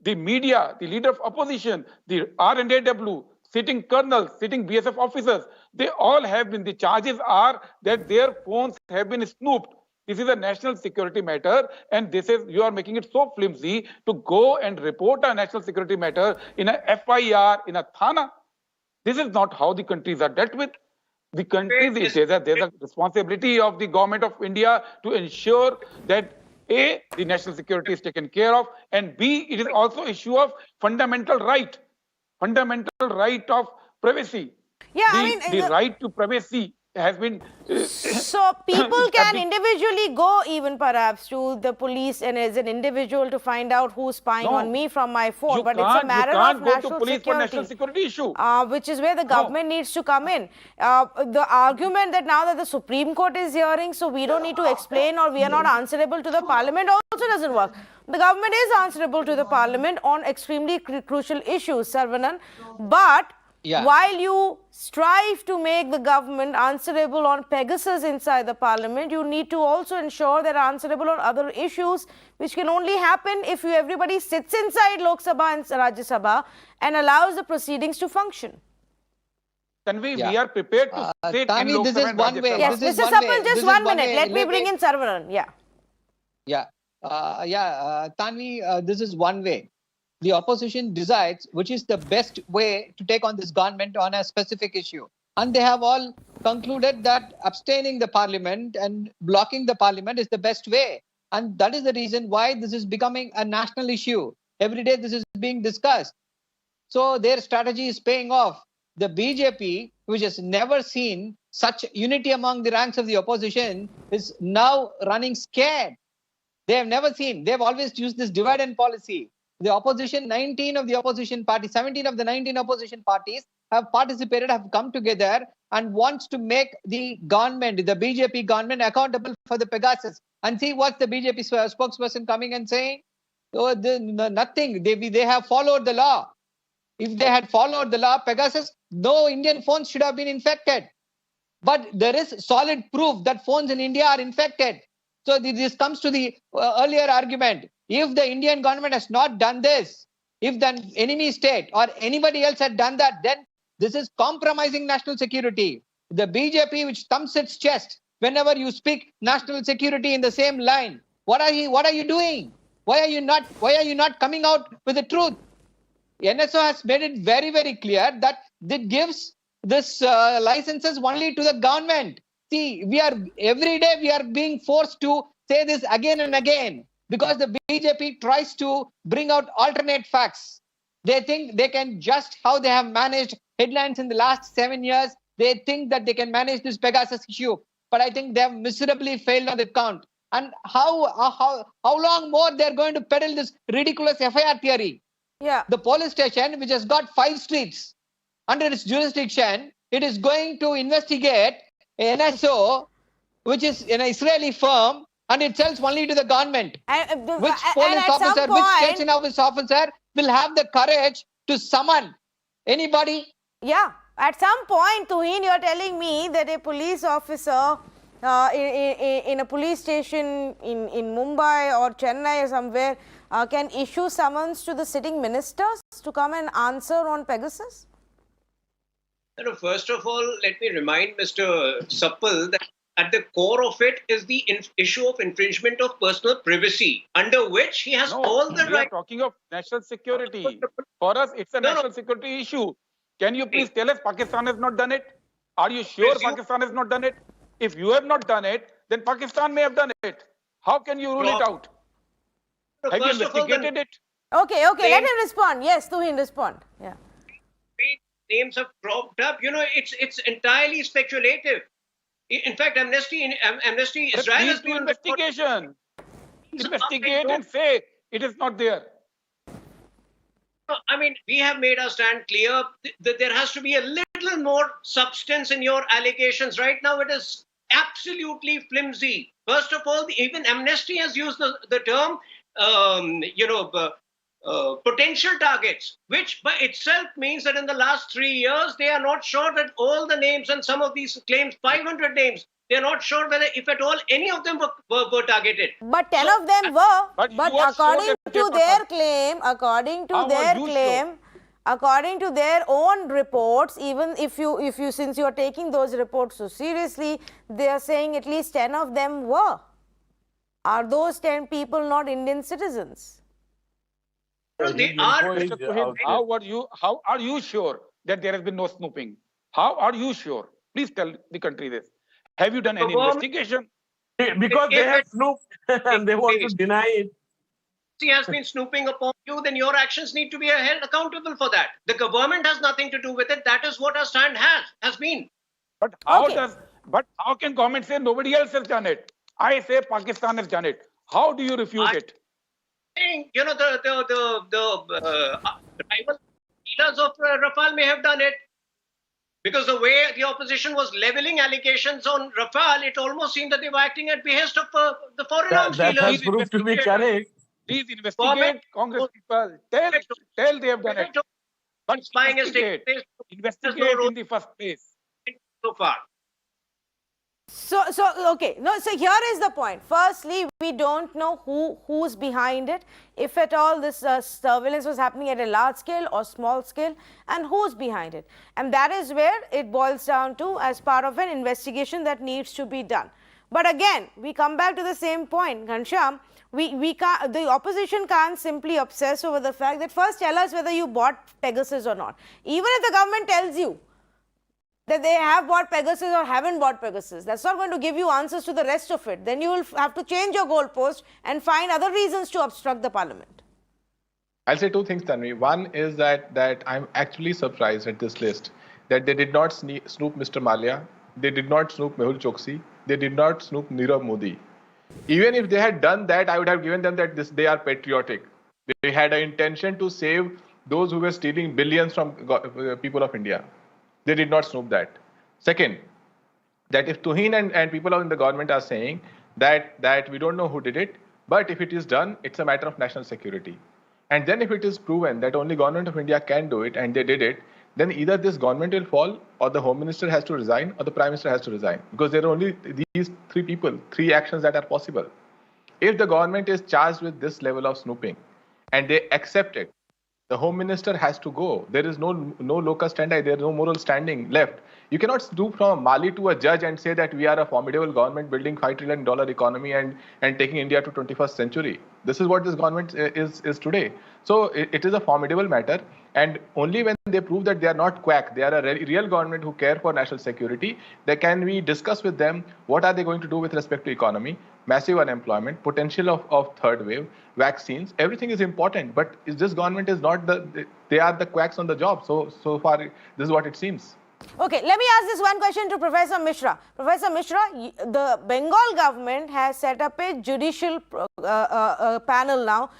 the media, the leader of opposition, the R&AW, sitting colonels, sitting BSF officers. They all have been, the charges are that their phones have been snooped. This is a national security matter, and this is, you are making it so flimsy to go and report a national security matter in a FIR, in a Thana. This is not how the countries are dealt with. The countries, there's a responsibility of the Government of India to ensure that A, the national security is taken care of, and B, it is also an issue of fundamental right of privacy. Yeah, the right to privacy has been so people can individually go even perhaps to the police and as an individual to find out who's spying on me from my phone, but it's a matter of national security issue, which is where the government needs to come in. The argument that now that the Supreme Court is hearing, so we don't need to explain or we are not answerable to the Parliament, also doesn't work. The government is answerable to the Parliament on extremely crucial issues, Saravanan, but while you strive to make the government answerable on Pegasus inside the Parliament, you need to also ensure they're answerable on other issues, which can only happen if everybody sits inside Lok Sabha and Rajya Sabha and allows the proceedings to function. Tanvi, we are prepared to sit in Lok this is one way. Yes, Mr. Sapal, just 1 minute. Let me bring in Saravanan. Tanvi, this is one way. The opposition decides which is the best way to take on this government on a specific issue. And they have all concluded that abstaining the parliament and blocking the parliament is the best way. And that is the reason why this is becoming a national issue. Every day this is being discussed. So their strategy is paying off. The BJP, which has never seen such unity among the ranks of the opposition, is now running scared. They have never seen. They have always used this divide and policy. The opposition, 19 of the opposition parties, 17 of the 19 opposition parties have participated, have come together and wants to make the government, the BJP government, accountable for the Pegasus. And see what's the BJP spokesperson coming and saying? Oh, nothing. They have followed the law. If they had followed the law, Pegasus, no Indian phones should have been infected. But there is solid proof that phones in India are infected. So this comes to the earlier argument. If the Indian government has not done this, if the enemy state or anybody else had done that, then this is compromising national security. The BJP, which thumps its chest whenever you speak national security in the same line, what are you doing? Why are you not coming out with the truth? NSO has made it very, very clear that it gives this licenses only to the government. See, every day we are being forced to say this again and again because the BJP tries to bring out alternate facts. They think they can just how they have managed headlines in the last 7 years. They think that they can manage this Pegasus issue, but I think they have miserably failed on the count. And how long more they're going to peddle this ridiculous FIR theory? Yeah. The police station, which has got 5 streets under its jurisdiction, it is going to investigate NSO, which is an Israeli firm, and it sells only to the government. Which police officer, which station office officer will have the courage to summon anybody? Yeah, at some point, Tuhin, you're telling me that a police officer in a police station in Mumbai or Chennai or somewhere can issue summons to the sitting ministers to come and answer on Pegasus? First of all, let me remind Mr. Sapal that at the core of it is the issue of infringement of personal privacy, under which he has all the right. We are talking of national security. For us, it's a national security issue. Can you please tell us Pakistan has not done it? Are you sure Pakistan has not done it? If you have not done it, then Pakistan may have done it. How can you rule it out? Have you investigated it? Okay, let him respond. Yes, Tuhin, respond. Yeah. names have cropped up. It's entirely speculative. In fact, Amnesty Israel Please has do been investigation. Investigate and say it is not there. I mean, we have made our stand clear that there has to be a little more substance in your allegations. Right now, it is absolutely flimsy. First of all, even Amnesty has used the term, potential targets, which by itself means that in the last 3 years, they are not sure that all the names and some of these claims, 500 names, they're not sure whether, if at all, any of them were targeted. But 10 of them were. But you But are sure according that they to were their not. claim, according to How are their you claim, sure? according to their own reports, even if you since you're taking those reports so seriously, they are saying at least 10 of them were. Are those 10 people not Indian citizens? No, they His are. info is Mr. Tuhin, out how are you sure that there has been no snooping? How are you sure? Please tell the country this. Have you done any investigation? there. Because they have snooped and they want to deny it. He has been snooping upon you, then your actions need to be held accountable for that. The government has nothing to do with it. That is what our stand has been. But how Okay. how can government say nobody else has done it? I say Pakistan has done it. How do you refute it? Saying, the rival leaders of Rafale may have done it. Because the way the opposition was leveling allegations on Rafale, it almost seemed that they were acting at behest of the foreign arms That has dealers. proved to be correct. Please investigate, Congress people. Tell they have done it. But Spying has taken investigate. place Investigate in the first place. so far. So okay. No, so here is the point. Firstly, we don't know who's behind it, if at all this surveillance was happening at a large scale or small scale, and who's behind it. And that is where it boils down to as part of an investigation that needs to be done. But again, we come back to the same point, Ghanshyam. We can't, the opposition can't simply obsess over the fact that first tell us whether you bought Pegasus or not. Even if the government tells you that they have bought Pegasus or haven't bought Pegasus, that's not going to give you answers to the rest of it. Then you will have to change your goalpost and find other reasons to obstruct the parliament. I'll say two things, Tanvi. One is that I'm actually surprised at this list that they did not snoop Mr. Malia, they did not snoop Mehul Choksi, they did not snoop Nirav Modi. Even if they had done that, I would have given them that they are patriotic. They had an intention to save those who were stealing billions from people of India. They did not snoop that. Second, that if Tuhin and people in the government are saying that we don't know who did it, but if it is done, it's a matter of national security. And then if it is proven that only government of India can do it and they did it, then either this government will fall or the home minister has to resign or the prime minister has to resign, because there are only these three people, three actions that are possible. If the government is charged with this level of snooping and they accept it, the home minister has to go. There is no locus standi, there is no moral standing left. You cannot stoop from Mali to a judge and say that we are a formidable government building $5 trillion economy and taking India to 21st century. This is what this government is today. So it is a formidable matter, and only when they prove that they are not quack, they are a real government who care for national security, then can we discuss with them what are they going to do with respect to economy, massive unemployment, potential of third wave, vaccines. Everything is important, but this government is not they are the quacks on the job. So far, this is what it seems. Okay, let me ask this one question to Professor Mishra. Professor Mishra, the Bengal government has set up a judicial panel now,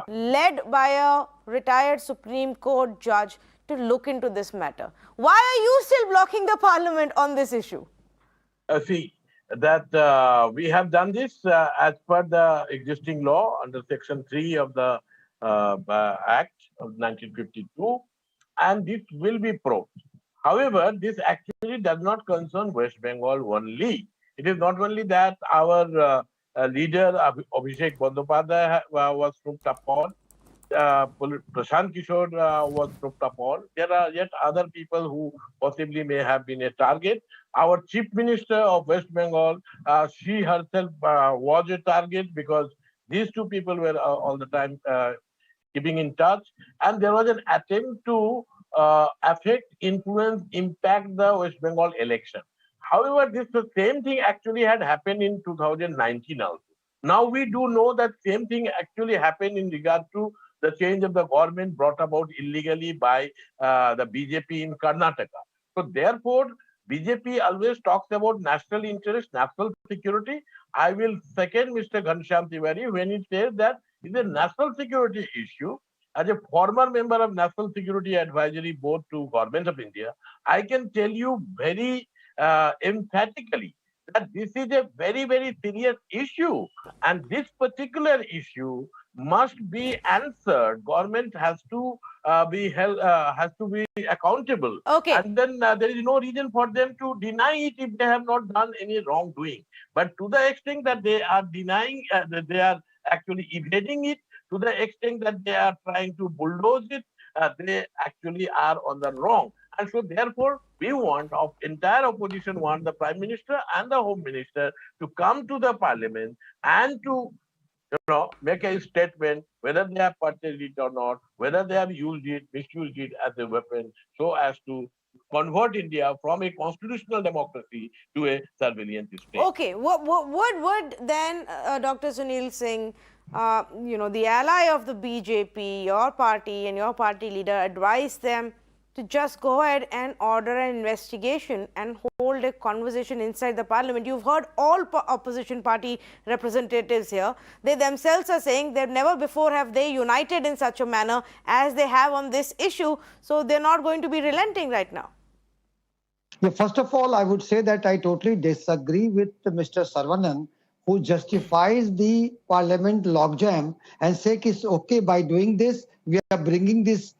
led by a retired Supreme Court judge to look into this matter. Why are you still blocking the parliament on this issue? See, that we have done this as per the existing law under Section 3 of the Act of 1952, and this will be probed. However, this actually does not concern West Bengal only. It is not only that our leader Abhishek Bandyopadhyay was snooped upon, Prashant Kishore was snooped upon. There are yet other people who possibly may have been a target. Our Chief Minister of West Bengal, she herself was a target because these two people were all the time keeping in touch, and there was an attempt to affect, influence, impact the West Bengal election. However, the same thing actually had happened in 2019 also. Now we do know that same thing actually happened in regard to the change of the government brought about illegally by the BJP in Karnataka. So therefore, BJP always talks about national interest, national security. I will second Mr. Ghanshyam Tiwari when he says that it's a national security issue. As a former member of National Security Advisory Board to Government of India, I can tell you very emphatically that this is a very, very serious issue. And this particular issue must be answered. Government has to be held, has to be accountable. Okay. And then there is no reason for them to deny it if they have not done any wrongdoing. But to the extent that they are denying, that they are actually evading it, to the extent that they are trying to bulldoze it, they actually are on the wrong. And so therefore, we want, of entire opposition want the Prime Minister and the Home Minister to come to the Parliament and to make a statement whether they have purchased it or not, whether they have used it, misused it as a weapon, so as to convert India from a constitutional democracy to a surveillance state. Okay, what would then Dr. Sunil Singh, the ally of the BJP, your party and your party leader, advise them to just go ahead and order an investigation and hold a conversation inside the Parliament? You've heard all opposition party representatives here. They themselves are saying that never before have they united in such a manner as they have on this issue. So they're not going to be relenting right now. Yeah, first of all, I would say that I totally disagree with Mr. Saravanan, who justifies the Parliament logjam and say it's okay by doing this, we are bringing this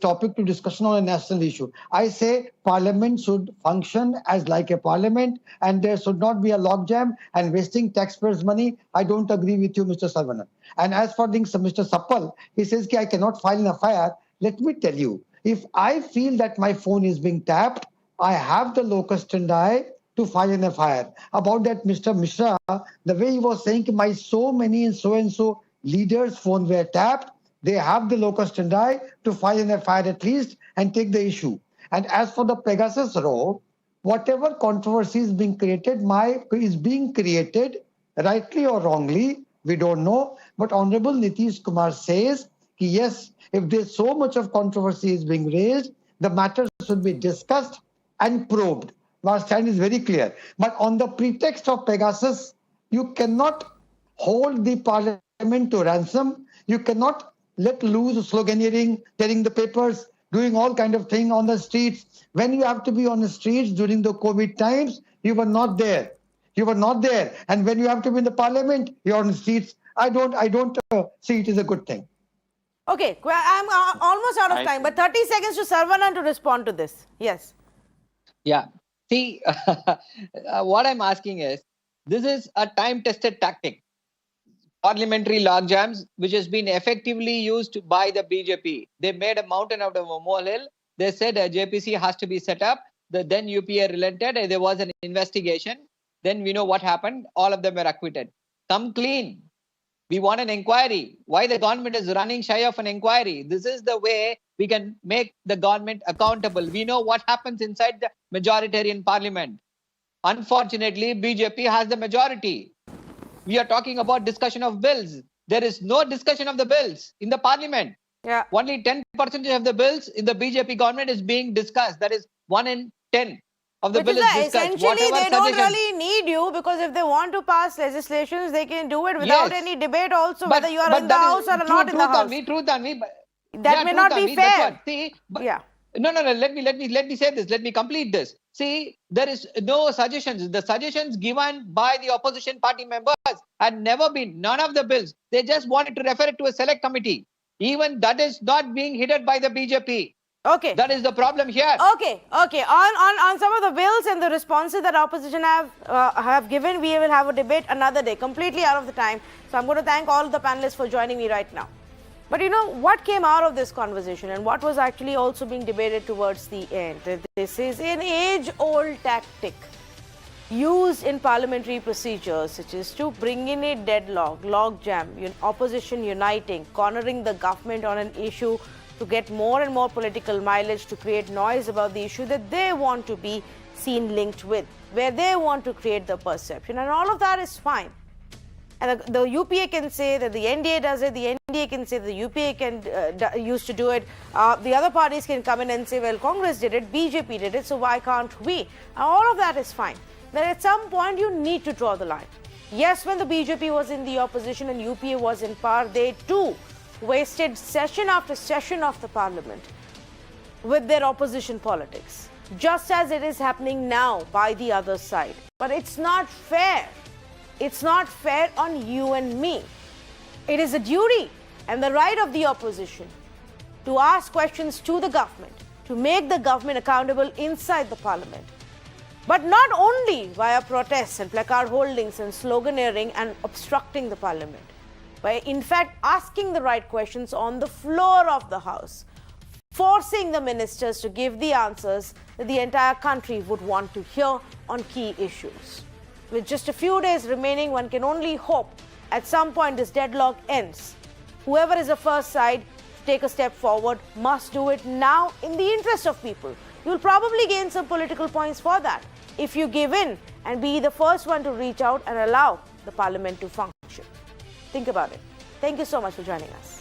topic to discussion on a national issue. I say Parliament should function as like a Parliament and there should not be a logjam and wasting taxpayers' money. I don't agree with you, Mr. Saravanan. And as for Mr. Sappal, he says I cannot file an FIR. Let me tell you, if I feel that my phone is being tapped, I have the locus standi to file an FIR. About that, Mr. Mishra, the way he was saying my so many and so leaders' phone were tapped, they have the locus standi to file an FIR at least and take the issue. And as for the Pegasus row, whatever controversy is being created, rightly or wrongly, we don't know. But Honorable Nitish Kumar says, yes, if there's so much of controversy is being raised, the matter should be discussed and probed. Our stand is very clear. But on the pretext of Pegasus, you cannot hold the Parliament to ransom. You cannot let loose sloganeering, tearing the papers, doing all kind of thing on the streets. When you have to be on the streets during the COVID times, you were not there. You were not there. And when you have to be in the Parliament, you're on the streets. I don't see it as a good thing. Okay, I'm almost out of time, but 30 seconds to Saravanan to respond to this. Yes. Yeah. See, what I'm asking is, this is a time-tested tactic. Parliamentary logjams, which has been effectively used by the BJP. They made a mountain out of a molehill. They said a JPC has to be set up. Then UPA relented. There was an investigation. Then we know what happened. All of them were acquitted. Come clean. We want an inquiry. Why the government is running shy of an inquiry? This is the way we can make the government accountable. We know what happens inside the majoritarian parliament. Unfortunately, BJP has the majority. We are talking about discussion of bills. There is no discussion of the bills in the parliament. Yeah. Only 10% of the bills in the BJP government is being discussed. That is 1 in 10 of the bill is discussed. Essentially, they don't really need you, because if they want to pass legislations, they can do it without any debate also, whether you are in the house or not in the house. Truth on me. That may not be fair. See, No. Let me say this. Let me complete this. See, there is no suggestions. The suggestions given by the opposition party members had never been, none of the bills. They just wanted to refer it to a select committee. Even that is not being heeded by the BJP. Okay. That is the problem here. Okay. On some of the bills and the responses that opposition have given, we will have a debate another day, completely out of the time. So I'm going to thank all the panelists for joining me right now. But what came out of this conversation and what was actually also being debated towards the end? This is an age-old tactic used in parliamentary procedures, which is to bring in a deadlock, logjam, opposition uniting, cornering the government on an issue to get more and more political mileage, to create noise about the issue that they want to be seen linked with, where they want to create the perception. And all of that is fine. And the UPA can say that the NDA does it, the NDA NDA can say, the UPA can used to do it. The other parties can come in and say, well, Congress did it, BJP did it, so why can't we? All of that is fine. But at some point, you need to draw the line. Yes, when the BJP was in the opposition and UPA was in power, they too wasted session after session of the parliament with their opposition politics, just as it is happening now by the other side. But it's not fair. It's not fair on you and me. It is a duty and the right of the opposition to ask questions to the government, to make the government accountable inside the parliament. But not only via protests and placard holdings and sloganeering and obstructing the parliament, by in fact asking the right questions on the floor of the House, forcing the ministers to give the answers that the entire country would want to hear on key issues. With just a few days remaining, one can only hope at some point this deadlock ends. Whoever is the first side to take a step forward must do it now in the interest of people. You will probably gain some political points for that if you give in and be the first one to reach out and allow the parliament to function. Think about it. Thank you so much for joining us.